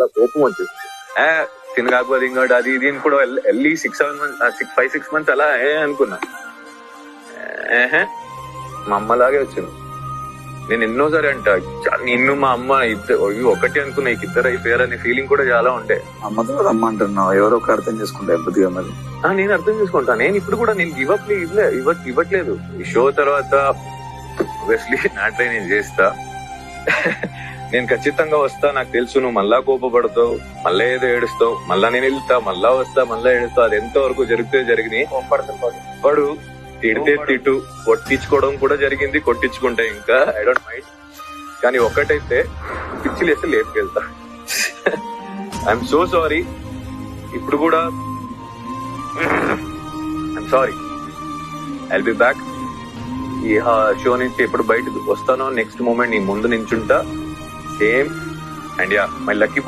చాలా కోపం వచ్చేసి తిని కాకపోతే ఇంకోటి అది ఇది అని కూడా వెళ్ళి 5-6 months అలా అనుకున్నా. మా అమ్మలాగే వచ్చింది. నేను ఎన్నోసారి అంట నిన్ను మా అమ్మ ఒకటి అనుకున్నా, ఇద్దరు అయిపోయారు అనే ఫీలింగ్ కూడా చాలా ఉండే. అమ్మతో అమ్మ అంటున్నావు, ఎవరో ఒక అర్థం చేసుకుంటా ఎప్పటిగా మరి. నేను అర్థం చేసుకుంటా. నేను ఇప్పుడు కూడా నేను ఇవ్వట్లేదు. ఈ షో తర్వాత ఆబ్వియస్లీ నా ట్రై నేను చేస్తా. నేను ఖచ్చితంగా వస్తా. నాకు తెలుసు నువ్వు మళ్ళా కోపపడతావు, మళ్ళా ఏదో ఏడుస్తావు, మళ్ళా నేను వెళ్తా, మళ్ళా వస్తా, మళ్ళా ఏడుస్తావు. అది ఎంత వరకు జరిగితే జరిగినాయి. పడు, తిడితే తిట్టు, కొట్టించుకోవడం కూడా జరిగింది, కొట్టించుకుంటా. ఇంకా ఐ డోంట్ మైండ్. కానీ ఒక్కటైతే పిచ్చి లేస్తే లేపుకెళ్తా. I'm so sorry. ఇప్పుడు కూడా I'm sorry. I'll be back. ఈ షో నుంచి ఎప్పుడు బయటకు వస్తానో నెక్స్ట్ మూమెంట్ నీ ముందు నించుంటా same. And yeah, my lucky